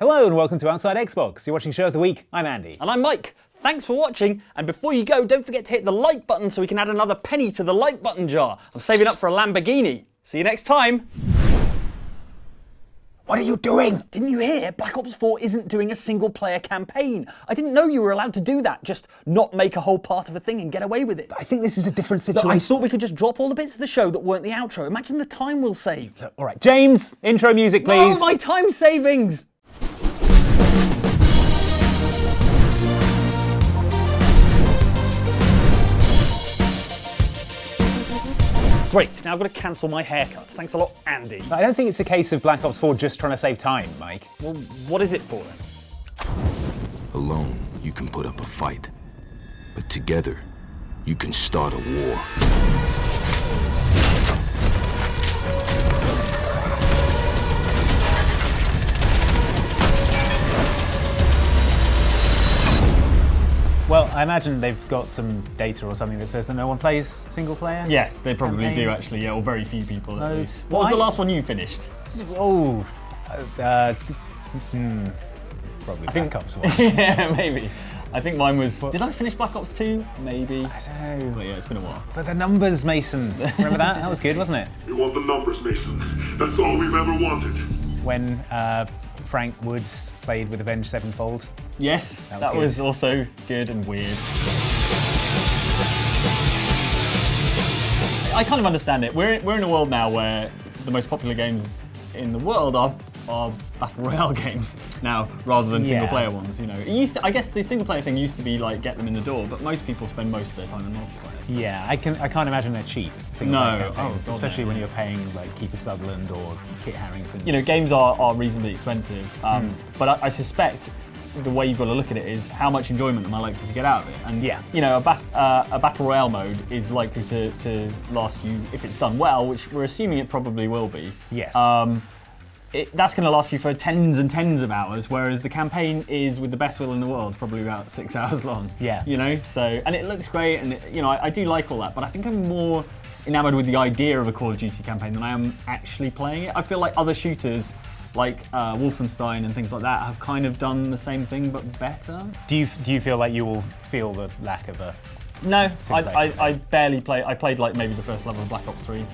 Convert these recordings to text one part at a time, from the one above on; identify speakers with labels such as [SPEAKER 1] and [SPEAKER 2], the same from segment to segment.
[SPEAKER 1] Hello and welcome to Outside Xbox. You're watching Show of the Week. I'm Andy.
[SPEAKER 2] And I'm Mike. Thanks for watching, and before you go, don't forget to hit the like button so we can add another penny to the like button jar. I'm saving up for a Lamborghini. See you next time.
[SPEAKER 1] What are you doing?
[SPEAKER 2] Didn't you hear? Black Ops 4 isn't doing a single player campaign. I didn't know you were allowed to do that. Just not make a whole part of a thing and get away with it.
[SPEAKER 1] I think this is a different
[SPEAKER 2] Look,
[SPEAKER 1] situation.
[SPEAKER 2] I thought we could just drop all the bits of the show that weren't the outro. Imagine the time we'll save.
[SPEAKER 1] Look, all right, James, intro music, please.
[SPEAKER 2] Oh, my time savings! Great, now I've got to cancel my haircuts. Thanks a lot, Andy.
[SPEAKER 1] I don't think it's a case of Black Ops 4 just trying to save time, Mike.
[SPEAKER 2] Well, what is it for then?
[SPEAKER 3] Alone, you can put up a fight. But together, you can start a war.
[SPEAKER 1] Well, I imagine they've got some data or something that says that no one plays single player.
[SPEAKER 2] Yes, they probably
[SPEAKER 1] campaign.
[SPEAKER 2] do actually, yeah, or very few people at
[SPEAKER 1] No,
[SPEAKER 2] least. What was the last one you finished?
[SPEAKER 1] Oh, probably Black Ops 1.
[SPEAKER 2] Yeah, maybe. I think mine was... Did I finish Black Ops 2? Maybe.
[SPEAKER 1] I don't know.
[SPEAKER 2] But yeah, it's been a while.
[SPEAKER 1] But the numbers, Mason. Remember that? That was good, wasn't it?
[SPEAKER 4] We want the numbers, Mason. That's all we've ever wanted.
[SPEAKER 1] When Frank Woods played with Avenged Sevenfold.
[SPEAKER 2] Yes, that
[SPEAKER 1] good.
[SPEAKER 2] was also good and weird. I kind of understand it. We're in a world now where the most popular games in the world are battle royale games now, rather than single player ones. You know, it used to, I guess the single player thing used to be like get them in the door, but most people spend most of their time in multiplayer.
[SPEAKER 1] Yeah, I can't imagine they're cheap.
[SPEAKER 2] No,
[SPEAKER 1] campaigns,
[SPEAKER 2] oh, God,
[SPEAKER 1] especially
[SPEAKER 2] no.
[SPEAKER 1] when you're paying like Kiefer Sutherland or Kit Harington.
[SPEAKER 2] You know, games are reasonably expensive, but I suspect the way you've got to look at it is how much enjoyment am I likely to get out of it? And
[SPEAKER 1] yeah,
[SPEAKER 2] you know, a battle royale mode is likely to last you, if it's done well, which we're assuming it probably will be.
[SPEAKER 1] Yes.
[SPEAKER 2] That's going to last you for tens and tens of hours, whereas the campaign is, with the best will in the world, probably about 6 hours long.
[SPEAKER 1] Yeah.
[SPEAKER 2] You know, so, and it looks great, and you know, I do like all that, but I think I'm more enamored with the idea of a Call of Duty campaign than I am actually playing it. I feel like other shooters, like Wolfenstein and things like that, have kind of done the same thing but better.
[SPEAKER 1] Do you feel like you will feel the lack of a?
[SPEAKER 2] No, I barely play. I played like maybe the first level of Black Ops 3.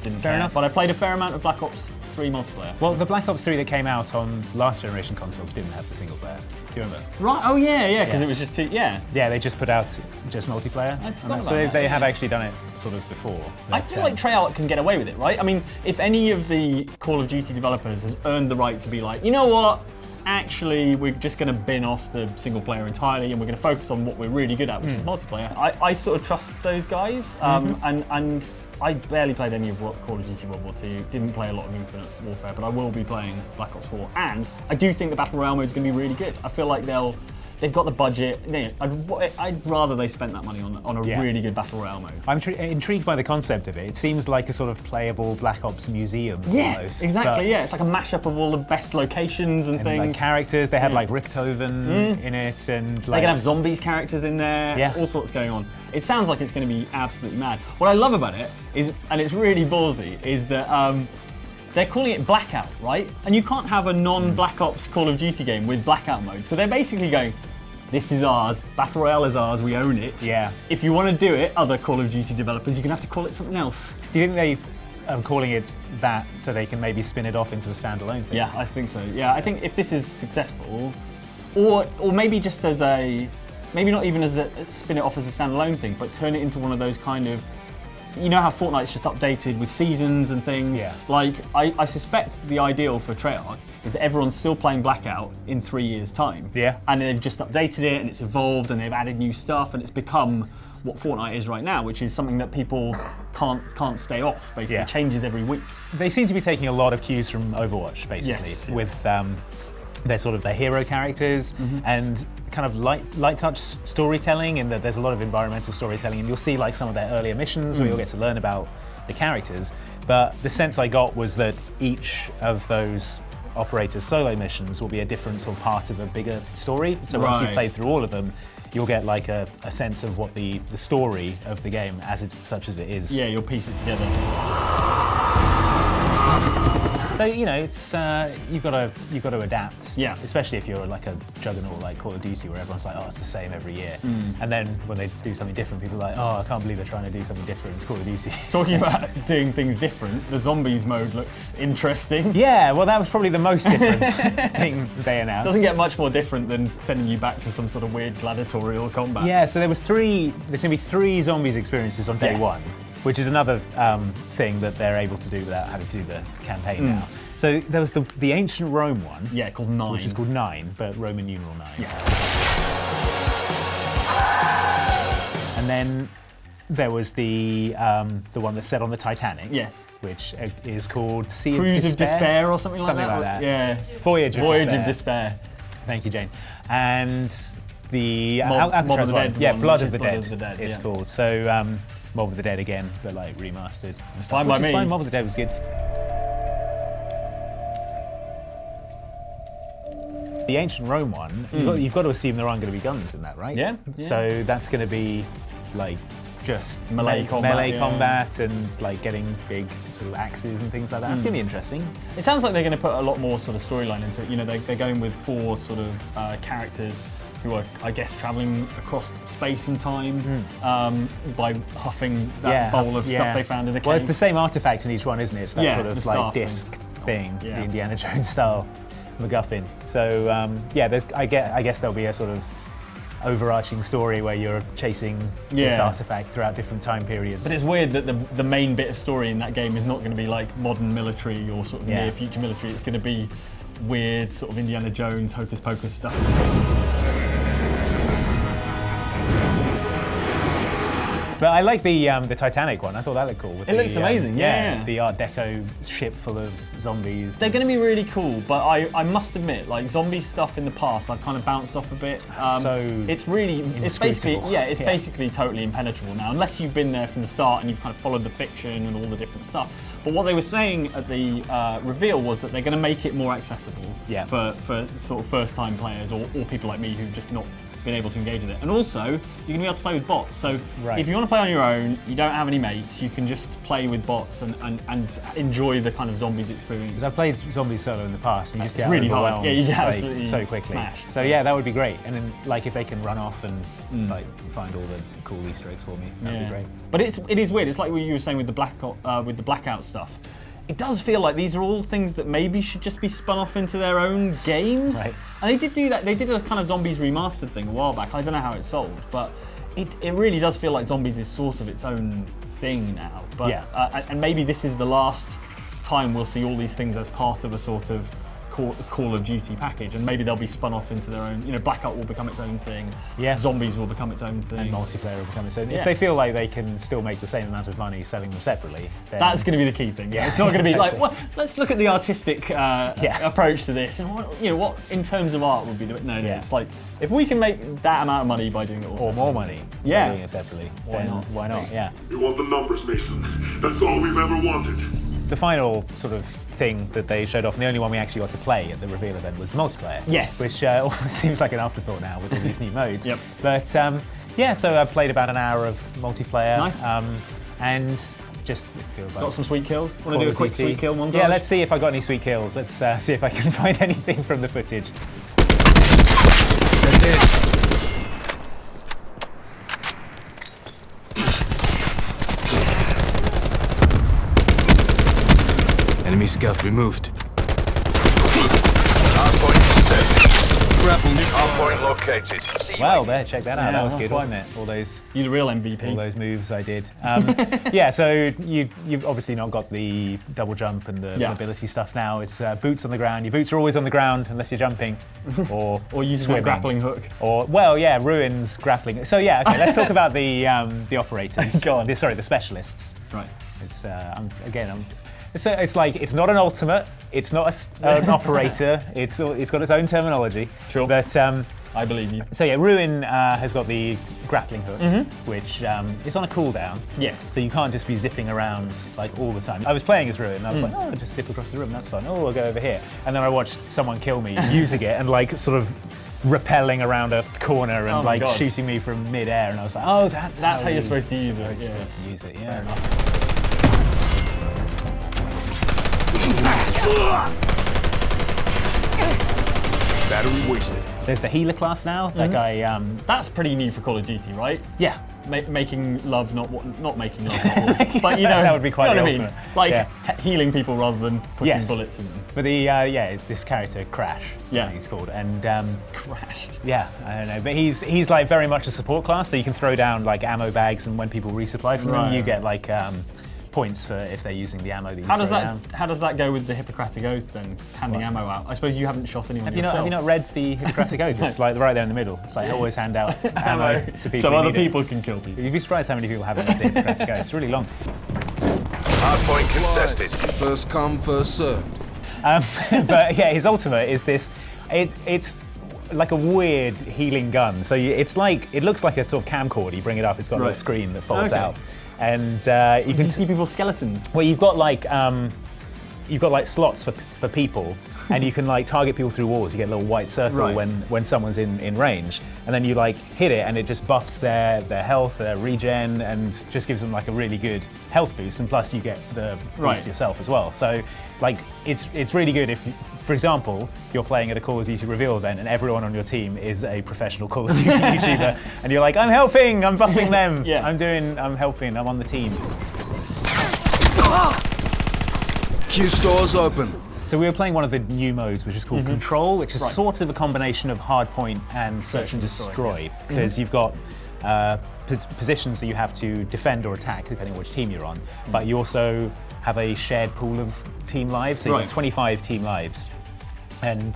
[SPEAKER 2] Didn't
[SPEAKER 1] Fair
[SPEAKER 2] care.
[SPEAKER 1] enough.
[SPEAKER 2] But I played a fair amount of Black Ops 3 multiplayer.
[SPEAKER 1] Well, the Black Ops 3 that came out on last generation consoles didn't have the single player. Do you remember?
[SPEAKER 2] Right. Oh yeah, because
[SPEAKER 1] Yeah.
[SPEAKER 2] it was just two. Yeah.
[SPEAKER 1] Yeah, they just put out just multiplayer.
[SPEAKER 2] I forgot
[SPEAKER 1] And
[SPEAKER 2] about
[SPEAKER 1] so
[SPEAKER 2] that,
[SPEAKER 1] they have
[SPEAKER 2] yeah.
[SPEAKER 1] actually done it sort of before.
[SPEAKER 2] I
[SPEAKER 1] but,
[SPEAKER 2] feel like Treyarch can get away with it, right? I mean, if any of the Call of Duty developers has earned the right to be like, you know what? Actually, we're just going to bin off the single player entirely, and we're going to focus on what we're really good at, which is multiplayer. I sort of trust those guys, and I barely played any of Call of Duty World War II, didn't play a lot of Infinite Warfare, but I will be playing Black Ops 4, and I do think the Battle Royale mode is going to be really good. I feel like they've got the budget. I'd rather they spent that money on a really good Battle Royale mode.
[SPEAKER 1] I'm intrigued by the concept of it. It seems like a sort of playable Black Ops museum.
[SPEAKER 2] Yeah,
[SPEAKER 1] almost,
[SPEAKER 2] exactly. Yeah, it's like a mashup of all the best locations and things.
[SPEAKER 1] Like characters. They had like Richthofen in it, and
[SPEAKER 2] They
[SPEAKER 1] like,
[SPEAKER 2] can have zombies characters in there,
[SPEAKER 1] Yeah.
[SPEAKER 2] all sorts going on. It sounds like it's going to be absolutely mad. What I love about it is, and it's really ballsy, is that they're calling it Blackout, right? And you can't have a non-Black Ops Call of Duty game with Blackout mode. So they're basically going, this is ours, Battle Royale is ours, we own it.
[SPEAKER 1] Yeah.
[SPEAKER 2] If you want to do it, other Call of Duty developers, you're going to have to call it something else.
[SPEAKER 1] Do you think they are calling it that so they can maybe spin it off into a standalone thing?
[SPEAKER 2] Yeah, I think so. Yeah, I think if this is successful, or maybe just as maybe not even as spin it off as a standalone thing, but turn it into one of those kind of, you know how Fortnite's just updated with seasons and things?
[SPEAKER 1] Yeah.
[SPEAKER 2] Like, I suspect the ideal for Treyarch is that everyone's still playing Blackout in 3 years' time.
[SPEAKER 1] Yeah.
[SPEAKER 2] And they've just updated it, and it's evolved, and they've added new stuff, and it's become what Fortnite is right now, which is something that people can't stay off, basically.
[SPEAKER 1] Yeah.
[SPEAKER 2] It changes every week.
[SPEAKER 1] They seem to be taking a lot of cues from Overwatch, basically,
[SPEAKER 2] Yes, yeah.
[SPEAKER 1] with their sort of their hero characters and kind of light touch storytelling, in that there's a lot of environmental storytelling, and you'll see like some of their earlier missions where you'll get to learn about the characters. But the sense I got was that each of those operators' solo missions will be a different sort of part of a bigger story. So once you've
[SPEAKER 2] Right.
[SPEAKER 1] played through all of them, you'll get like a sense of what the story of the game, such as it is.
[SPEAKER 2] Yeah, you'll piece it together.
[SPEAKER 1] So it's you've got to adapt.
[SPEAKER 2] Yeah.
[SPEAKER 1] Especially if you're like a juggernaut like Call of Duty, where everyone's like, oh, it's the same every year. And then when they do something different, people are like, oh, I can't believe they're trying to do something different. It's Call of Duty.
[SPEAKER 2] Talking about doing things different, the zombies mode looks interesting.
[SPEAKER 1] Yeah, well, that was probably the most different thing they announced.
[SPEAKER 2] Doesn't get much more different than sending you back to some sort of weird gladiatorial combat.
[SPEAKER 1] Yeah, so there's going to be 3 zombies experiences on day 1, which is another thing that they're able to do without having to do the campaign now. So there was the ancient Rome one.
[SPEAKER 2] Yeah, called 9.
[SPEAKER 1] Which is called 9, but Roman numeral 9.
[SPEAKER 2] Yes.
[SPEAKER 1] And then there was the one that's set on the Titanic.
[SPEAKER 2] Yes.
[SPEAKER 1] Which is called
[SPEAKER 2] Cruise of Despair or something like that.
[SPEAKER 1] Yeah.
[SPEAKER 2] Voyage
[SPEAKER 1] of
[SPEAKER 2] Despair.
[SPEAKER 1] Thank you, Jane. And the
[SPEAKER 2] Mob of
[SPEAKER 1] Alcatraz
[SPEAKER 2] the
[SPEAKER 1] one.
[SPEAKER 2] Dead
[SPEAKER 1] Yeah,
[SPEAKER 2] one,
[SPEAKER 1] Blood
[SPEAKER 2] which
[SPEAKER 1] of the
[SPEAKER 2] is Blood
[SPEAKER 1] Dead.
[SPEAKER 2] of the Dead,
[SPEAKER 1] It's
[SPEAKER 2] yeah.
[SPEAKER 1] called. So Mob of the Dead again, but like remastered.
[SPEAKER 2] Fine by me.
[SPEAKER 1] Fine. Mob of the Dead was good. The ancient Rome one, you've got to assume there aren't going to be guns in that, right?
[SPEAKER 2] Yeah.
[SPEAKER 1] So that's going to be like just
[SPEAKER 2] Melee
[SPEAKER 1] combat and like getting big sort of axes and things like that. It's going to be interesting.
[SPEAKER 2] It sounds like they're going to put a lot more sort of storyline into it. They're going with 4 sort of characters who are, I guess, traveling across space and time by huffing that bowl of stuff they found in the cave.
[SPEAKER 1] Well, it's the same artifact in each one, isn't it? It's that sort
[SPEAKER 2] the
[SPEAKER 1] of
[SPEAKER 2] staff
[SPEAKER 1] like
[SPEAKER 2] thing.
[SPEAKER 1] disc thing,
[SPEAKER 2] Yeah.
[SPEAKER 1] the Indiana Jones style MacGuffin. So I guess there'll be a sort of overarching story where you're chasing this artifact throughout different time periods.
[SPEAKER 2] But it's weird that the main bit of story in that game is not going to be like modern military or sort of near future military. It's going to be weird sort of Indiana Jones, hocus pocus stuff.
[SPEAKER 1] But I like the Titanic one. I thought that looked cool. With
[SPEAKER 2] It looks amazing, yeah.
[SPEAKER 1] The Art Deco ship full of zombies.
[SPEAKER 2] They're going to be really cool, but I must admit, like zombie stuff in the past, I've kind of bounced off a bit. It's basically totally impenetrable now, unless you've been there from the start and you've kind of followed the fiction and all the different stuff. But what they were saying at the reveal was that they're going to make it more accessible for sort of first-time players or people like me who've just not been able to engage with it. And also, you're going to be able to play with bots. So if you want to play on your own, you don't have any mates, you can just play with bots and enjoy the kind of zombies experience.
[SPEAKER 1] Because I've played zombies solo in the past, and you just get
[SPEAKER 2] really hard.
[SPEAKER 1] overwhelmed,
[SPEAKER 2] Yeah, you get
[SPEAKER 1] like,
[SPEAKER 2] absolutely
[SPEAKER 1] so quickly.
[SPEAKER 2] smashed.
[SPEAKER 1] So yeah, that would be great. And then like if they can run off and like find all the cool Easter eggs for me, that'd be great.
[SPEAKER 2] But it is weird. It's like what you were saying with the blackout stuff. It does feel like these are all things that maybe should just be spun off into their own games.
[SPEAKER 1] Right.
[SPEAKER 2] And they did do that. They did a kind of Zombies remastered thing a while back. I don't know how it sold, but it really does feel like Zombies is sort of its own thing now. But and maybe this is the last time we'll see all these things as part of a sort of Call of Duty package, and maybe they'll be spun off into their own. Blackout will become its own thing. Yeah. Zombies will become its own thing.
[SPEAKER 1] And multiplayer will become its own. If they feel like they can still make the same amount of money selling them separately, then
[SPEAKER 2] that's going to be the key thing. Yeah, it's not going to be like, well, let's look at the artistic approach to this, and what in terms of art would be the It's like if we can make that amount of money by doing it all
[SPEAKER 1] or more money, doing it separately, then why not? Yeah.
[SPEAKER 4] You want the numbers, Mason. That's all we've ever wanted.
[SPEAKER 1] The final sort of thing that they showed off, and the only one we actually got to play at the reveal event, was multiplayer.
[SPEAKER 2] Yes.
[SPEAKER 1] Which almost seems like an afterthought now with all these new modes.
[SPEAKER 2] Yep.
[SPEAKER 1] But so I played about an hour of multiplayer.
[SPEAKER 2] Nice.
[SPEAKER 1] And just it feels like
[SPEAKER 2] got some sweet kills. Want to do a quick sweet kill montage?
[SPEAKER 1] Yeah, let's see if I got any sweet kills. Let's see if I can find anything from the footage.
[SPEAKER 3] There it is. Enemy scout removed.
[SPEAKER 5] Hardpoint contested.
[SPEAKER 3] Grapple.
[SPEAKER 5] Hardpoint located.
[SPEAKER 1] Well, there, check that out.
[SPEAKER 2] Yeah,
[SPEAKER 1] That was
[SPEAKER 2] well,
[SPEAKER 1] good,
[SPEAKER 2] awesome.
[SPEAKER 1] wasn't it? All those.
[SPEAKER 2] You're the real MVP.
[SPEAKER 1] All those moves I did. Yeah, so you've obviously not got the double jump and the mobility stuff now. It's boots on the ground. Your boots are always on the ground unless you're jumping or
[SPEAKER 2] using a grappling hook.
[SPEAKER 1] Or Ruin's grappling. So yeah, okay. Let's talk about the operators.
[SPEAKER 2] Go on.
[SPEAKER 1] The specialists.
[SPEAKER 2] Right.
[SPEAKER 1] It's it's like it's not an ultimate. It's not an operator. It's got its own terminology.
[SPEAKER 2] Sure.
[SPEAKER 1] But
[SPEAKER 2] I believe you.
[SPEAKER 1] so yeah, Ruin has got the grappling hook, which is on a cooldown.
[SPEAKER 2] Yes.
[SPEAKER 1] So you can't just be zipping around like all the time. I was playing as Ruin, and I was like, oh, I'll just zip across the room. That's fun. Oh, I'll go over here. And then I watched someone kill me using it and like sort of rappelling around a corner and like shooting me from mid-air. And I was like, oh, that's
[SPEAKER 2] how you're supposed to use it.
[SPEAKER 1] Yeah. Use it. Yeah.
[SPEAKER 2] Fair enough.
[SPEAKER 3] Battery wasted.
[SPEAKER 1] There's the healer class now. That guy,
[SPEAKER 2] That's pretty new for Call of Duty, right?
[SPEAKER 1] yeah.
[SPEAKER 2] Making love, not making love. But you know,
[SPEAKER 1] That would be quite
[SPEAKER 2] you know
[SPEAKER 1] the
[SPEAKER 2] what I mean?
[SPEAKER 1] ultimate.
[SPEAKER 2] Like
[SPEAKER 1] Yeah.
[SPEAKER 2] healing people rather than putting
[SPEAKER 1] Yes.
[SPEAKER 2] bullets in them.
[SPEAKER 1] But this character Crash,
[SPEAKER 2] Yeah.
[SPEAKER 1] he's called, and
[SPEAKER 2] Crash.
[SPEAKER 1] yeah, I don't know, but he's like very much a support class, so you can throw down like ammo bags, and when people resupply from them,
[SPEAKER 2] Right.
[SPEAKER 1] you get like points for if they're using the ammo that you
[SPEAKER 2] How
[SPEAKER 1] throw
[SPEAKER 2] does that
[SPEAKER 1] down.
[SPEAKER 2] How does that go with the Hippocratic Oath then? Handing ammo out. I suppose you haven't shot anyone
[SPEAKER 1] Have you
[SPEAKER 2] yourself.
[SPEAKER 1] not read the Hippocratic Oath? It's like right there in the middle. It's like always hand out ammo to people.
[SPEAKER 2] so
[SPEAKER 1] who
[SPEAKER 2] other
[SPEAKER 1] need it.
[SPEAKER 2] people can kill people.
[SPEAKER 1] You'd be surprised how many people haven't read the Hippocratic Oath. It's really long.
[SPEAKER 5] Hardpoint contested.
[SPEAKER 3] First come, first served.
[SPEAKER 1] But yeah, his ultimate is this. It's like a weird healing gun. So it looks like a sort of camcorder. You bring it up, it's got a
[SPEAKER 2] Right.
[SPEAKER 1] little screen that folds
[SPEAKER 2] Okay.
[SPEAKER 1] out, and you
[SPEAKER 2] Did
[SPEAKER 1] can
[SPEAKER 2] you see people's skeletons?
[SPEAKER 1] Well, you've got like slots for people, and you can like target people through walls. You get a little white circle
[SPEAKER 2] Right.
[SPEAKER 1] when someone's in range, and then you like hit it, and it just buffs their health, their regen, and just gives them like a really good health boost. And plus, you get the boost
[SPEAKER 2] Right.
[SPEAKER 1] yourself as well. So, like, it's really good if, for example, you're playing at a Call of Duty reveal event, and everyone on your team is a professional Call of Duty YouTuber, and you're like, I'm helping, I'm buffing them,
[SPEAKER 2] Yeah.
[SPEAKER 1] I'm helping, I'm on the team.
[SPEAKER 3] Q stores open.
[SPEAKER 1] So we were playing one of the new modes, which is called Control, which is
[SPEAKER 2] Right.
[SPEAKER 1] sort of a combination of hardpoint and search and destroy, because you've got positions that you have to defend or attack, depending on which team you're on. But you also have a shared pool of team lives, so you've
[SPEAKER 2] Right.
[SPEAKER 1] got 25 team lives. And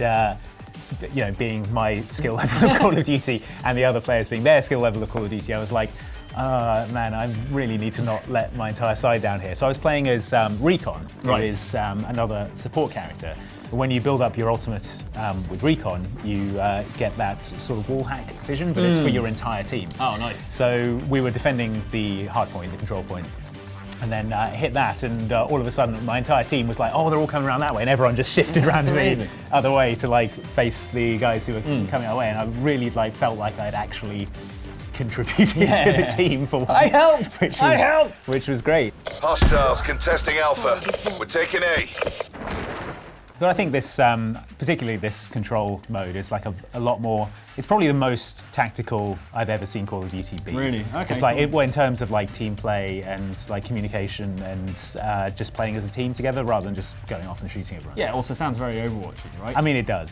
[SPEAKER 1] being my skill level of Call of Duty and the other players being their skill level of Call of Duty, I was like, man, I really need to not let my entire side down here. So I was playing as Recon, who
[SPEAKER 2] Right.
[SPEAKER 1] is another support character. When you build up your ultimate with Recon, you get that sort of wall hack vision, but it's for your entire team.
[SPEAKER 2] Oh, nice.
[SPEAKER 1] So we were defending the hard point, the control point, and then hit that, and all of a sudden my entire team was like, oh, they're all coming around that way, and everyone just shifted around to the
[SPEAKER 2] amazing.
[SPEAKER 1] other way to like face the guys who were coming our way, and I really like felt like I'd actually contributed to the team for once.
[SPEAKER 2] I helped! I helped!
[SPEAKER 1] Which was great.
[SPEAKER 5] Hostiles contesting Alpha. We're taking A.
[SPEAKER 1] But I think this, particularly this control mode, is like a lot more. It's probably the most tactical I've ever seen Call of Duty be.
[SPEAKER 2] Really? Okay,
[SPEAKER 1] It's like
[SPEAKER 2] cool.
[SPEAKER 1] in terms of like team play and like communication and just playing as a team together rather than just going off and shooting everyone.
[SPEAKER 2] Yeah, it also sounds very Overwatchy, right?
[SPEAKER 1] I mean, it does.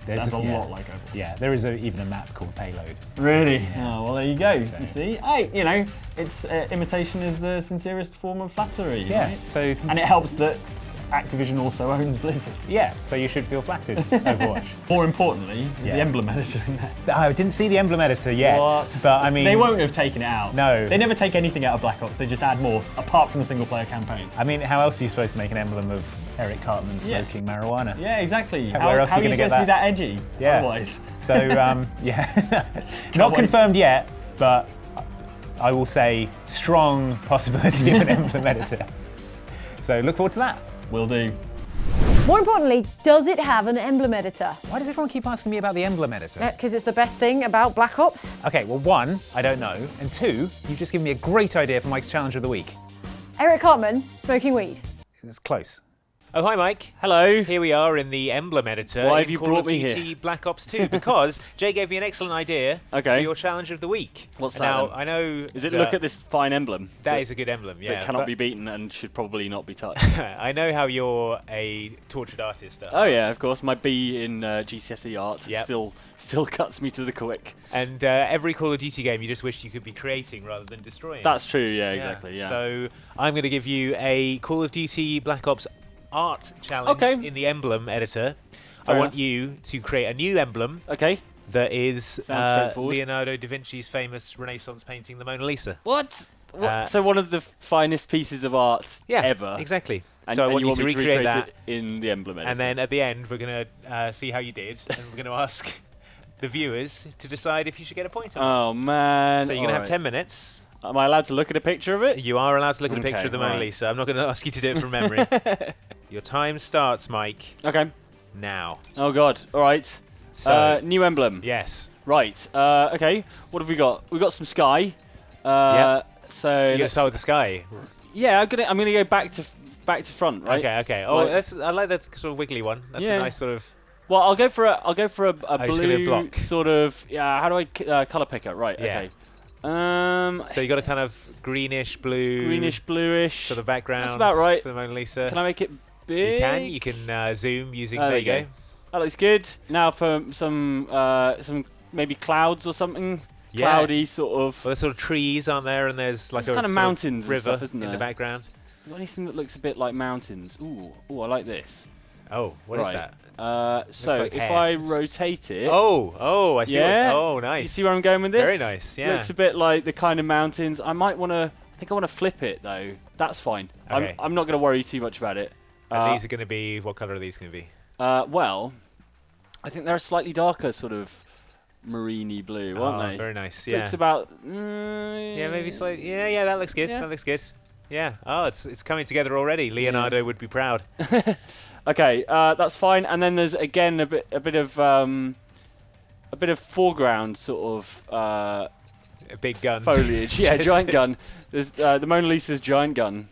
[SPEAKER 2] sounds a lot like Overwatch.
[SPEAKER 1] Yeah, there is even a map called Payload.
[SPEAKER 2] Really? Oh, well, there you go. You see, it's imitation is the sincerest form of flattery.
[SPEAKER 1] Yeah.
[SPEAKER 2] Right?
[SPEAKER 1] So
[SPEAKER 2] And it helps that Activision also owns Blizzard.
[SPEAKER 1] yeah, so you should feel flattered. Overwatch.
[SPEAKER 2] More importantly, is
[SPEAKER 1] Yeah.
[SPEAKER 2] the Emblem Editor in there.
[SPEAKER 1] I didn't see the Emblem Editor yet,
[SPEAKER 2] What?
[SPEAKER 1] but I mean,
[SPEAKER 2] They won't have taken it out.
[SPEAKER 1] No.
[SPEAKER 2] They never take anything out of Black Ops, they just add more, apart from the single player campaign.
[SPEAKER 1] I mean, how else are you supposed to make an emblem of Eric Cartman
[SPEAKER 2] Yeah.
[SPEAKER 1] smoking marijuana?
[SPEAKER 2] Yeah, exactly.
[SPEAKER 1] Where else
[SPEAKER 2] how
[SPEAKER 1] are
[SPEAKER 2] are
[SPEAKER 1] you
[SPEAKER 2] you
[SPEAKER 1] gonna
[SPEAKER 2] supposed to
[SPEAKER 1] get
[SPEAKER 2] be that edgy?
[SPEAKER 1] Yeah.
[SPEAKER 2] Otherwise.
[SPEAKER 1] So, yeah. Not
[SPEAKER 2] wait.
[SPEAKER 1] confirmed yet, but I will say strong possibility of an Emblem Editor. So look forward to that.
[SPEAKER 2] Will do.
[SPEAKER 6] More importantly, does it have an emblem editor?
[SPEAKER 1] Why does everyone keep asking me about the Emblem Editor?
[SPEAKER 6] Because it's the best thing about Black Ops.
[SPEAKER 1] Okay, well, one, I don't know, and two, you've just given me a great idea for Mike's Challenge of the Week.
[SPEAKER 6] Eric Cartman smoking weed.
[SPEAKER 1] It's close.
[SPEAKER 7] Oh, hi, Mike.
[SPEAKER 8] Hello.
[SPEAKER 7] Here we are in the Emblem Editor
[SPEAKER 8] Why
[SPEAKER 7] in
[SPEAKER 8] have you
[SPEAKER 7] Call
[SPEAKER 8] brought
[SPEAKER 7] of
[SPEAKER 8] me
[SPEAKER 7] Duty
[SPEAKER 8] here?
[SPEAKER 7] Black Ops 2 because Jay gave me an excellent idea
[SPEAKER 8] Okay.
[SPEAKER 7] for your Challenge of the Week.
[SPEAKER 8] What's
[SPEAKER 7] And
[SPEAKER 8] that
[SPEAKER 7] now,
[SPEAKER 8] then?
[SPEAKER 7] I know
[SPEAKER 8] Is it
[SPEAKER 7] that
[SPEAKER 8] look at this fine emblem?
[SPEAKER 7] that is a good emblem, yeah.
[SPEAKER 8] that cannot
[SPEAKER 7] but
[SPEAKER 8] be beaten and should probably not be touched.
[SPEAKER 7] I know how you're a tortured artist.
[SPEAKER 8] Oh yeah, of course. My B in GCSE art
[SPEAKER 7] Yep.
[SPEAKER 8] still cuts me to the quick.
[SPEAKER 7] And every Call of Duty game you just wish you could be creating rather than destroying.
[SPEAKER 8] That's true. Yeah, exactly. Yeah.
[SPEAKER 7] So I'm going to give you a Call of Duty Black Ops art challenge
[SPEAKER 8] Okay.
[SPEAKER 7] in the Emblem Editor.
[SPEAKER 8] Fair
[SPEAKER 7] I want
[SPEAKER 8] enough.
[SPEAKER 7] you to create a new emblem
[SPEAKER 8] Okay.
[SPEAKER 7] that is
[SPEAKER 8] straightforward.
[SPEAKER 7] Leonardo da Vinci's famous Renaissance painting, the Mona Lisa.
[SPEAKER 8] What? So one of the finest pieces of art ever.
[SPEAKER 7] Exactly.
[SPEAKER 8] And,
[SPEAKER 7] so I
[SPEAKER 8] and
[SPEAKER 7] want
[SPEAKER 8] you
[SPEAKER 7] you
[SPEAKER 8] want
[SPEAKER 7] to
[SPEAKER 8] me to
[SPEAKER 7] recreate that,
[SPEAKER 8] it in the emblem editor.
[SPEAKER 7] and then at the end we're going to see how you did, and we're going to ask the viewers to decide if you should get a point or not.
[SPEAKER 8] Oh man.
[SPEAKER 7] So you're going to have
[SPEAKER 8] Alright.
[SPEAKER 7] 10 minutes.
[SPEAKER 8] Am I allowed to look at a picture of it?
[SPEAKER 7] You are allowed to look at a
[SPEAKER 8] Okay,
[SPEAKER 7] picture of the Mona
[SPEAKER 8] right.
[SPEAKER 7] Lisa. I'm not going to ask you to do it from memory. Your time starts, Mike,
[SPEAKER 8] Okay.
[SPEAKER 7] now.
[SPEAKER 8] Oh god. All right.
[SPEAKER 7] So,
[SPEAKER 8] New emblem.
[SPEAKER 7] yes.
[SPEAKER 8] Right. Okay. What have we got? We've got some sky.
[SPEAKER 7] Yep.
[SPEAKER 8] So
[SPEAKER 7] You got to
[SPEAKER 8] let's-
[SPEAKER 7] start with the sky.
[SPEAKER 8] yeah, I'm gonna go back to back to front, right?
[SPEAKER 7] Okay. Oh,
[SPEAKER 8] Like-
[SPEAKER 7] I like that sort of wiggly one. That's a nice sort of.
[SPEAKER 8] Well, I'll go for a
[SPEAKER 7] just gonna
[SPEAKER 8] blue
[SPEAKER 7] block.
[SPEAKER 8] sort of. Yeah. How do I color picker? Right.
[SPEAKER 7] Yeah.
[SPEAKER 8] Okay.
[SPEAKER 7] So you got a kind of greenish blue.
[SPEAKER 8] Greenish bluish
[SPEAKER 7] Sort of background.
[SPEAKER 8] That's about right.
[SPEAKER 7] For the Mona Lisa.
[SPEAKER 8] Can I make it big?
[SPEAKER 7] You can. You can zoom using.
[SPEAKER 8] There
[SPEAKER 7] There
[SPEAKER 8] we
[SPEAKER 7] you go.
[SPEAKER 8] go. That looks good. Now for some maybe clouds or something.
[SPEAKER 7] Yeah.
[SPEAKER 8] Cloudy sort of.
[SPEAKER 7] Well, there's sort of trees, aren't there? And there's like
[SPEAKER 8] There's
[SPEAKER 7] a
[SPEAKER 8] kind of
[SPEAKER 7] sort
[SPEAKER 8] mountains and
[SPEAKER 7] river
[SPEAKER 8] stuff, isn't
[SPEAKER 7] in the
[SPEAKER 8] there?
[SPEAKER 7] background.
[SPEAKER 8] Got anything that looks a bit like mountains? Ooh, I like this.
[SPEAKER 7] Oh, what is that?
[SPEAKER 8] So
[SPEAKER 7] like
[SPEAKER 8] if
[SPEAKER 7] hair.
[SPEAKER 8] I rotate it.
[SPEAKER 7] Oh, I see.
[SPEAKER 8] Yeah.
[SPEAKER 7] Oh, nice.
[SPEAKER 8] You see where I'm going with this?
[SPEAKER 7] Very nice, yeah.
[SPEAKER 8] Looks a bit like the kind of mountains. I think I want to flip it though. That's fine.
[SPEAKER 7] Okay.
[SPEAKER 8] I'm not going to worry too much about it.
[SPEAKER 7] And these are going to be. What color are these going to be?
[SPEAKER 8] Well, I think they're a slightly darker sort of marine blue, aren't they?
[SPEAKER 7] Very nice. Yeah.
[SPEAKER 8] Looks about.
[SPEAKER 7] Yeah, maybe slightly. Yeah, that looks good.
[SPEAKER 8] Yeah.
[SPEAKER 7] That looks good. Yeah. Oh, it's coming together already. Leonardo would be proud.
[SPEAKER 8] Okay, that's fine. And then there's again a bit of foreground sort of
[SPEAKER 7] A big gun.
[SPEAKER 8] foliage. Yeah,
[SPEAKER 7] Just-
[SPEAKER 8] giant gun. There's the Mona Lisa's giant gun.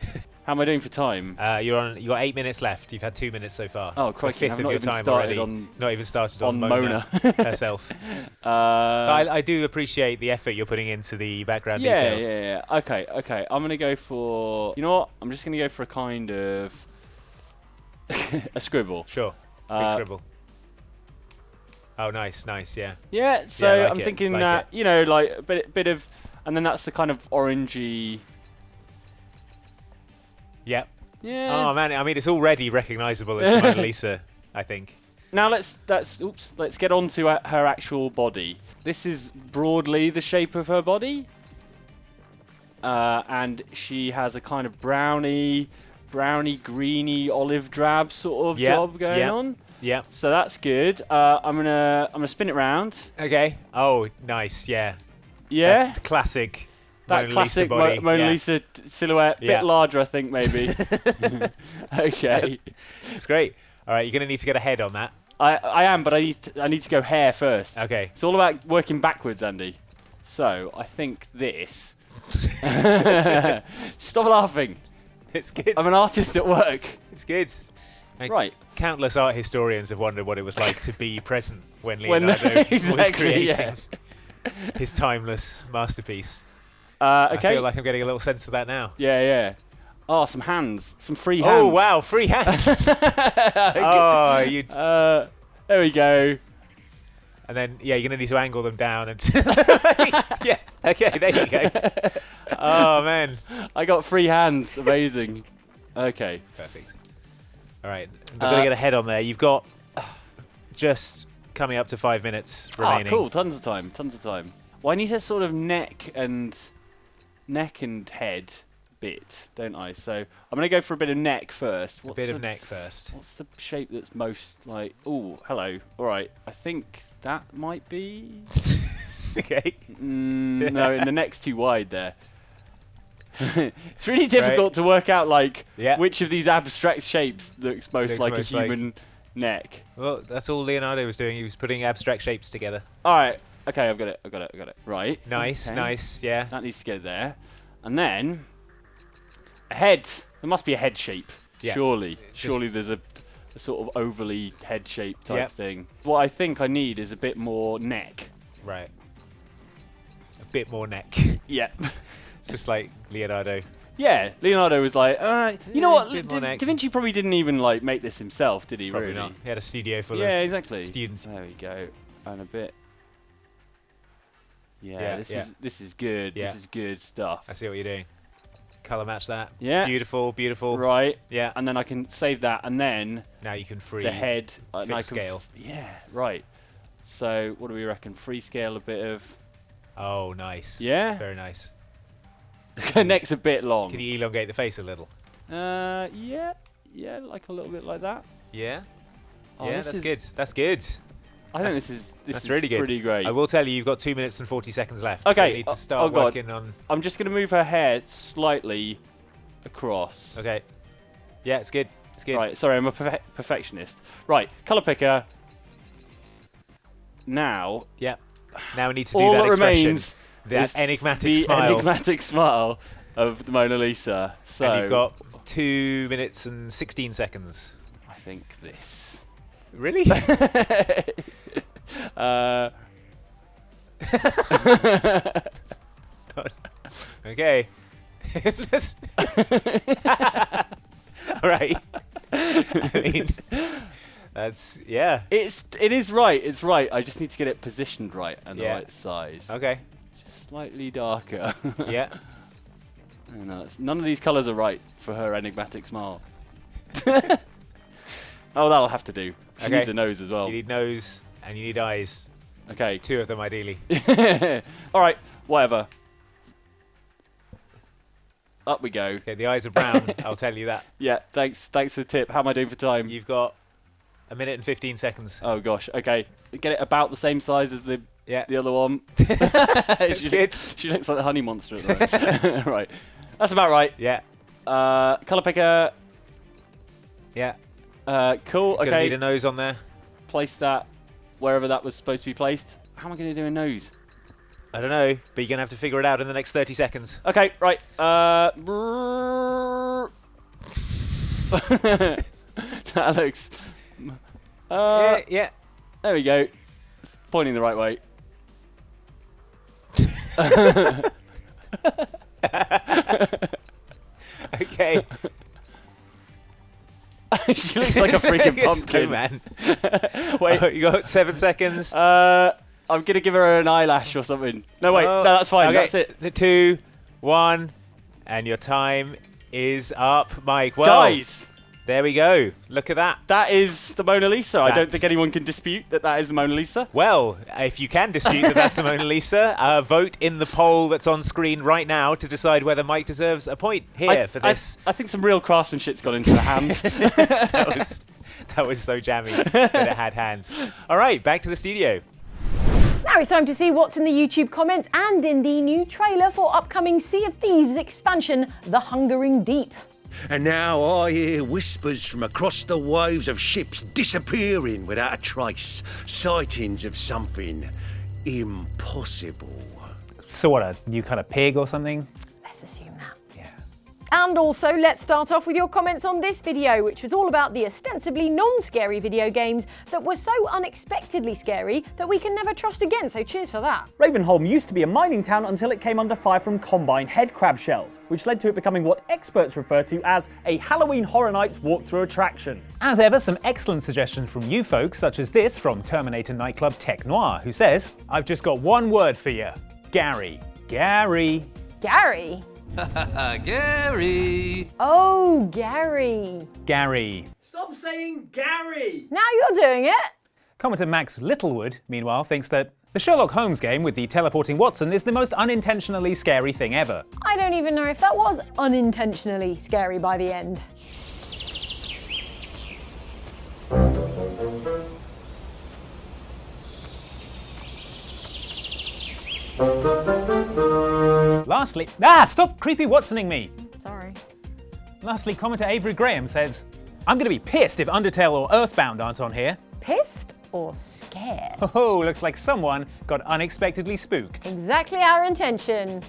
[SPEAKER 8] How am I doing for time?
[SPEAKER 7] You got 8 minutes left. You've had 2 minutes so far.
[SPEAKER 8] Oh,
[SPEAKER 7] A
[SPEAKER 8] crikey,
[SPEAKER 7] fifth
[SPEAKER 8] I've
[SPEAKER 7] of
[SPEAKER 8] not
[SPEAKER 7] your
[SPEAKER 8] even
[SPEAKER 7] time
[SPEAKER 8] started
[SPEAKER 7] already.
[SPEAKER 8] on-
[SPEAKER 7] Not even started on
[SPEAKER 8] Mona.
[SPEAKER 7] herself. But I do appreciate the effort you're putting into the background details.
[SPEAKER 8] Yeah. Okay. I'm gonna go for. You know what? I'm just gonna go for a kind of a scribble.
[SPEAKER 7] Sure. Big scribble. Oh, nice, yeah.
[SPEAKER 8] Yeah. So
[SPEAKER 7] Yeah, I like
[SPEAKER 8] I'm
[SPEAKER 7] it,
[SPEAKER 8] thinking
[SPEAKER 7] like
[SPEAKER 8] that
[SPEAKER 7] it.
[SPEAKER 8] like a bit of, and then that's the kind of orangey.
[SPEAKER 7] Yep.
[SPEAKER 8] Yeah.
[SPEAKER 7] Oh man, I mean it's already recognisable as the Mona Lisa, I think.
[SPEAKER 8] Now let's get on to her actual body. This is broadly the shape of her body, and she has a kind of browny, greeny, olive drab sort of job going on.
[SPEAKER 7] Yeah.
[SPEAKER 8] So that's good. I'm gonna spin it round.
[SPEAKER 7] Okay. Oh, nice. Yeah.
[SPEAKER 8] Yeah.
[SPEAKER 7] That's the classic.
[SPEAKER 8] That
[SPEAKER 7] Mona
[SPEAKER 8] classic
[SPEAKER 7] Lisa body.
[SPEAKER 8] Mona
[SPEAKER 7] Yeah.
[SPEAKER 8] Lisa silhouette,
[SPEAKER 7] Yeah.
[SPEAKER 8] bit larger, I think maybe. Okay.
[SPEAKER 7] It's great. All right, you're gonna need to get a head on that.
[SPEAKER 8] I am, but I need to go hair first.
[SPEAKER 7] Okay.
[SPEAKER 8] It's all about working backwards, Andy. So I think this. Stop laughing.
[SPEAKER 7] It's good.
[SPEAKER 8] I'm an artist at work.
[SPEAKER 7] It's good. Like,
[SPEAKER 8] Right.
[SPEAKER 7] Countless art historians have wondered what it was like to be present when
[SPEAKER 8] When-
[SPEAKER 7] Leonardo was
[SPEAKER 8] exactly,
[SPEAKER 7] creating
[SPEAKER 8] yeah.
[SPEAKER 7] his timeless masterpiece.
[SPEAKER 8] Okay.
[SPEAKER 7] I feel like I'm getting a little sense of that now.
[SPEAKER 8] Yeah. Oh, some hands. Some free hands.
[SPEAKER 7] Oh wow, free hands! Oh, you.
[SPEAKER 8] There we go.
[SPEAKER 7] And then you're gonna need to angle them down and. Yeah. Okay. There you go. Oh man.
[SPEAKER 8] I got free hands. Amazing. Okay.
[SPEAKER 7] Perfect. All right. We've got to get a head on there. You've got just coming up to 5 minutes remaining.
[SPEAKER 8] Cool. Tons of time. Well, I need a sort of neck and head bit, don't I? So I'm going to go for a bit of neck first.
[SPEAKER 7] A bit of neck first.
[SPEAKER 8] What's the shape that's most like... Oh, hello. All right. I think that might be...
[SPEAKER 7] Okay.
[SPEAKER 8] No, and the neck's too wide there. It's really difficult to work out which of these abstract shapes looks most like a human neck.
[SPEAKER 7] Well, that's all Leonardo was doing. He was putting abstract shapes together.
[SPEAKER 8] All right. Okay, I've got it. Right.
[SPEAKER 7] Nice,
[SPEAKER 8] Okay.
[SPEAKER 7] nice, yeah.
[SPEAKER 8] That needs to go there. And then a head. There must be a head shape.
[SPEAKER 7] Yeah.
[SPEAKER 8] Surely there's a sort of overly head shape type
[SPEAKER 7] Yep.
[SPEAKER 8] thing. What I think I need is a bit more neck.
[SPEAKER 7] Right. A bit more neck.
[SPEAKER 8] Yeah.
[SPEAKER 7] It's just like Leonardo.
[SPEAKER 8] Yeah, Leonardo was like, you know what?
[SPEAKER 7] bit more neck.
[SPEAKER 8] Da Vinci probably didn't even make this himself, did he?
[SPEAKER 7] Probably
[SPEAKER 8] really?
[SPEAKER 7] not. He had a studio full
[SPEAKER 8] Yeah,
[SPEAKER 7] of
[SPEAKER 8] exactly.
[SPEAKER 7] students.
[SPEAKER 8] There we go. And a bit. Yeah,
[SPEAKER 7] Yeah,
[SPEAKER 8] this
[SPEAKER 7] yeah.
[SPEAKER 8] is good.
[SPEAKER 7] Yeah.
[SPEAKER 8] This is good stuff.
[SPEAKER 7] I see what you're doing. Colour match that.
[SPEAKER 8] Yeah.
[SPEAKER 7] Beautiful, beautiful.
[SPEAKER 8] Right.
[SPEAKER 7] Yeah.
[SPEAKER 8] And then I can save that, and then
[SPEAKER 7] Now you can free
[SPEAKER 8] the head. And
[SPEAKER 7] fit
[SPEAKER 8] I can
[SPEAKER 7] scale.
[SPEAKER 8] yeah. Right. So what do we reckon? Free scale a bit of.
[SPEAKER 7] Oh, nice.
[SPEAKER 8] Yeah?
[SPEAKER 7] Very nice.
[SPEAKER 8] Neck's a bit long.
[SPEAKER 7] Can you elongate the face a little?
[SPEAKER 8] Yeah, like a little bit like that.
[SPEAKER 7] Yeah.
[SPEAKER 8] Oh,
[SPEAKER 7] Yeah,
[SPEAKER 8] this
[SPEAKER 7] that's
[SPEAKER 8] is-
[SPEAKER 7] good. That's good.
[SPEAKER 8] I think this is
[SPEAKER 7] That's really good.
[SPEAKER 8] pretty great.
[SPEAKER 7] I will tell you, you've got 2 minutes and 40 seconds left. So
[SPEAKER 8] Okay,
[SPEAKER 7] you need to
[SPEAKER 8] oh
[SPEAKER 7] start
[SPEAKER 8] God.
[SPEAKER 7] working on.
[SPEAKER 8] I'm just gonna move her hair slightly across.
[SPEAKER 7] Okay. Yeah, it's good. It's good.
[SPEAKER 8] Right, sorry, I'm a perfectionist. Right, color picker. Now,
[SPEAKER 7] Yeah. Now we need to do
[SPEAKER 8] all
[SPEAKER 7] that
[SPEAKER 8] that
[SPEAKER 7] expression.
[SPEAKER 8] remains
[SPEAKER 7] That
[SPEAKER 8] is
[SPEAKER 7] enigmatic
[SPEAKER 8] the
[SPEAKER 7] smile.
[SPEAKER 8] enigmatic smile. of the Mona Lisa. So
[SPEAKER 7] And you've got 2 minutes and 16 seconds.
[SPEAKER 8] I think this.
[SPEAKER 7] Really? Okay. All right. I mean, that's
[SPEAKER 8] It is right. It's right. I just need to get it positioned right and the right size.
[SPEAKER 7] Okay.
[SPEAKER 8] Just slightly darker.
[SPEAKER 7] Yeah.
[SPEAKER 8] No, none of these colours are right for her enigmatic smile. Oh, that'll have to do. She needs a nose as well.
[SPEAKER 7] You need nose and you need eyes.
[SPEAKER 8] Okay.
[SPEAKER 7] 2 of them, ideally.
[SPEAKER 8] All right. Whatever. Up we go.
[SPEAKER 7] Okay, the eyes are brown. I'll tell you that.
[SPEAKER 8] Yeah. Thanks for the tip. How am I doing for time?
[SPEAKER 7] You've got 1 minute and 15 seconds.
[SPEAKER 8] Oh gosh. Okay. Get it about the same size as the other one.
[SPEAKER 7] That's good.
[SPEAKER 8] She looks like the honey monster at the moment. Right. That's about right.
[SPEAKER 7] Yeah.
[SPEAKER 8] Colour picker.
[SPEAKER 7] Yeah.
[SPEAKER 8] Cool.
[SPEAKER 7] Gonna
[SPEAKER 8] Okay.
[SPEAKER 7] need a nose on there.
[SPEAKER 8] Place that wherever that was supposed to be placed. How am I going to do a nose?
[SPEAKER 7] I don't know, but you're going to have to figure it out in the next 30 seconds.
[SPEAKER 8] Okay, right. That looks...
[SPEAKER 7] Yeah.
[SPEAKER 8] There we go. It's pointing the right way.
[SPEAKER 7] Okay.
[SPEAKER 8] She looks like a freaking pumpkin.
[SPEAKER 7] Go, man.
[SPEAKER 8] Wait.
[SPEAKER 7] You got 7 seconds.
[SPEAKER 8] I'm going to give her an eyelash or something. No, wait. No, that's fine.
[SPEAKER 7] Okay.
[SPEAKER 8] That's it.
[SPEAKER 7] 2, 1, and your time is up, Mike. Well,
[SPEAKER 8] Guys.
[SPEAKER 7] There we go. Look at that.
[SPEAKER 8] That is the Mona Lisa. I don't think anyone can dispute that is the Mona Lisa.
[SPEAKER 7] Well, if you can dispute that that's the Mona Lisa, vote in the poll that's on screen right now to decide whether Mike deserves a point here for this.
[SPEAKER 8] I think some real craftsmanship's gone into the hands.
[SPEAKER 7] that was so jammy that it had hands. All right, back to the studio.
[SPEAKER 6] Now it's time to see what's in the YouTube comments and in the new trailer for upcoming Sea of Thieves expansion, The Hungering Deep.
[SPEAKER 9] And now I hear whispers from across the waves of ships disappearing without a trace. Sightings of something impossible.
[SPEAKER 1] So what, a new kind of pig or something?
[SPEAKER 6] Let's assume that.
[SPEAKER 1] Yeah.
[SPEAKER 6] And also, let's start off with your comments on this video, which was all about the ostensibly non-scary video games that were so unexpectedly scary that we can never trust again, so cheers for that.
[SPEAKER 2] Ravenholm used to be a mining town until it came under fire from Combine head crab shells, which led to it becoming what experts refer to as a Halloween Horror Nights walkthrough attraction.
[SPEAKER 1] As ever, some excellent suggestions from you folks, such as this from Terminator Nightclub Tech Noir, who says, "I've just got one word for you. Gary. Gary."
[SPEAKER 6] Gary?
[SPEAKER 10] Gary!
[SPEAKER 6] Oh, Gary.
[SPEAKER 1] Gary.
[SPEAKER 10] Stop saying Gary!
[SPEAKER 6] Now you're doing it.
[SPEAKER 1] Commenter Max Littlewood, meanwhile, thinks that the Sherlock Holmes game with the teleporting Watson is the most unintentionally scary thing ever.
[SPEAKER 6] I don't even know if that was unintentionally scary by the end.
[SPEAKER 1] Lastly, stop creepy Watsoning me.
[SPEAKER 6] Sorry.
[SPEAKER 1] Lastly, commenter Avery Graham says, "I'm going to be pissed if Undertale or Earthbound aren't on here."
[SPEAKER 6] Pissed or scared?
[SPEAKER 1] Oh, looks like someone got unexpectedly spooked.
[SPEAKER 6] Exactly our intention.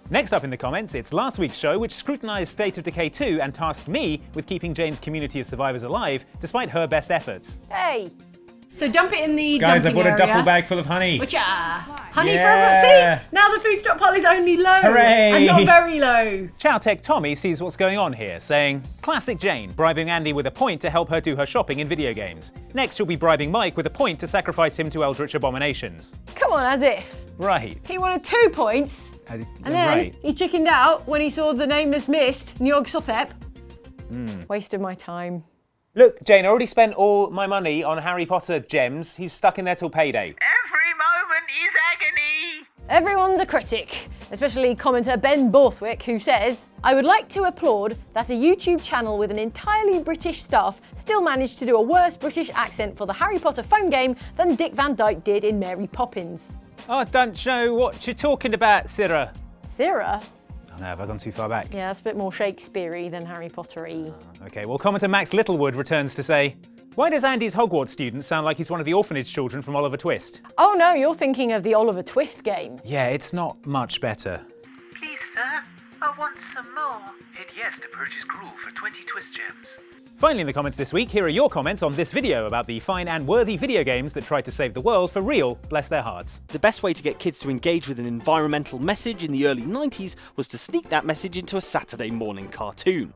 [SPEAKER 1] Next up in the comments, it's last week's show which scrutinised State of Decay 2 and tasked me with keeping Jane's community of survivors alive despite her best efforts.
[SPEAKER 6] Hey.
[SPEAKER 11] So dump it in the
[SPEAKER 1] Guys, I
[SPEAKER 11] dumping
[SPEAKER 1] bought a duffel
[SPEAKER 11] area.
[SPEAKER 1] bag full of honey.
[SPEAKER 11] Which honey
[SPEAKER 1] Yeah.
[SPEAKER 11] for everyone. See, now the food stockpile is only low
[SPEAKER 1] Hooray.
[SPEAKER 11] and not very low.
[SPEAKER 1] Chowtech Tommy sees what's going on here, saying, "Classic Jane, bribing Andy with a point to help her do her shopping in video games. Next she'll be bribing Mike with a point to sacrifice him to eldritch abominations."
[SPEAKER 6] Come on, as if.
[SPEAKER 1] Right.
[SPEAKER 6] He wanted 2 points, and then
[SPEAKER 1] right.
[SPEAKER 6] he chickened out when he saw the nameless mist, Nyog Sothep. Wasted my time.
[SPEAKER 1] Look, Jane, I already spent all my money on Harry Potter gems. He's stuck in there till payday.
[SPEAKER 12] Every moment is agony.
[SPEAKER 6] Everyone's a critic, especially commenter Ben Borthwick, who says, "I would like to applaud that a YouTube channel with an entirely British staff still managed to do a worse British accent for the Harry Potter phone game than Dick Van Dyke did in Mary Poppins."
[SPEAKER 1] I don't know what you're talking about, Sarah.
[SPEAKER 6] Sarah?
[SPEAKER 1] Oh no, have I gone too far back?
[SPEAKER 6] Yeah, that's a bit more Shakespeare-y than Harry Potter-y.
[SPEAKER 1] Okay, well, commenter Max Littlewood returns to say, "Why does Andy's Hogwarts student sound like he's one of the orphanage children from Oliver Twist?"
[SPEAKER 6] Oh no, you're thinking of the Oliver Twist game.
[SPEAKER 1] Yeah, it's not much better.
[SPEAKER 12] Please
[SPEAKER 13] sir. I want some more. Hit yes to purchase gruel for 20 twist gems.
[SPEAKER 1] Finally in the comments this week, here are your comments on this video about the fine and worthy video games that tried to save the world for real, bless their hearts.
[SPEAKER 8] The best way to get kids to engage with an environmental message in the early 90s was to sneak that message into a Saturday morning cartoon.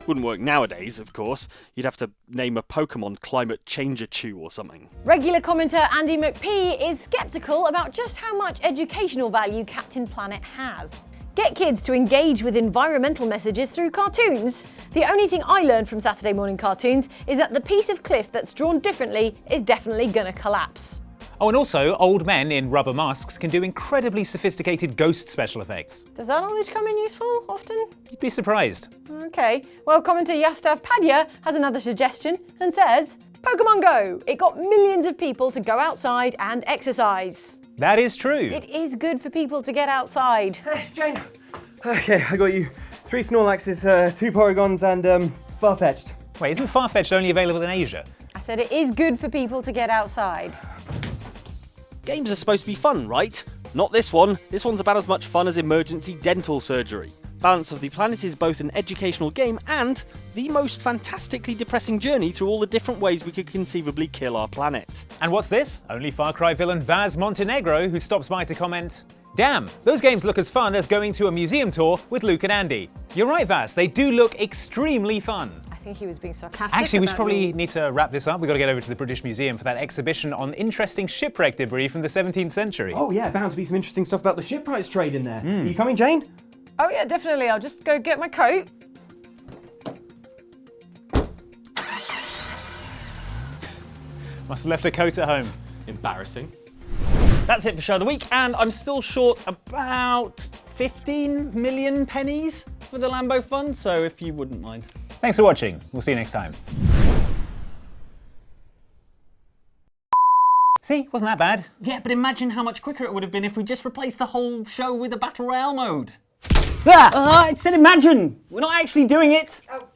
[SPEAKER 8] Wouldn't work nowadays, of course. You'd have to name a Pokemon Climate Change-a-Chew or something.
[SPEAKER 6] Regular commenter Andy McP is sceptical about just how much educational value Captain Planet has. Get kids to engage with environmental messages through cartoons? The only thing I learned from Saturday morning cartoons is that the piece of cliff that's drawn differently is definitely gonna collapse.
[SPEAKER 1] Oh, and also, old men in rubber masks can do incredibly sophisticated ghost special effects.
[SPEAKER 6] Does that knowledge come in useful often?
[SPEAKER 1] You'd be surprised.
[SPEAKER 6] Okay, well, commenter Yastav Padya has another suggestion and says, Pokemon Go! It got millions of people to go outside and exercise.
[SPEAKER 1] That is true.
[SPEAKER 6] It is good for people to get outside.
[SPEAKER 14] Hey, Jane. Okay, I got you 3 Snorlaxes, 2 Porygons, and Farfetch'd.
[SPEAKER 1] Wait, isn't Farfetch'd only available in Asia?
[SPEAKER 6] I said it is good for people to get outside.
[SPEAKER 8] Games are supposed to be fun, right? Not this one. This one's about as much fun as emergency dental surgery. Balance of the Planet is both an educational game and the most fantastically depressing journey through all the different ways we could conceivably kill our planet.
[SPEAKER 1] And what's this? Only Far Cry villain Vaz Montenegro who stops by to comment, damn, those games look as fun as going to a museum tour with Luke and Andy. You're right, Vaz, they do look extremely fun.
[SPEAKER 6] I think he was being sarcastic.
[SPEAKER 1] Actually, we should probably
[SPEAKER 6] you.
[SPEAKER 1] need to wrap this up. We've got to get over to the British Museum for that exhibition on interesting shipwreck debris from the 17th century.
[SPEAKER 14] Oh yeah, bound to be some interesting stuff about the shipwrights trade in there. Are you coming, Jane?
[SPEAKER 6] Oh yeah, definitely. I'll just go get my coat.
[SPEAKER 1] Must have left a coat at home.
[SPEAKER 2] Embarrassing. That's it for Show of the Week, and I'm still short about 15 million pennies for the Lambo Fund, so if you wouldn't mind.
[SPEAKER 1] Thanks for watching. We'll see you next time. See, wasn't that bad?
[SPEAKER 2] Yeah, but imagine how much quicker it would have been if we just replaced the whole show with a Battle Royale mode.
[SPEAKER 1] Ah!
[SPEAKER 2] I said imagine! We're not actually doing it!
[SPEAKER 6] Oh.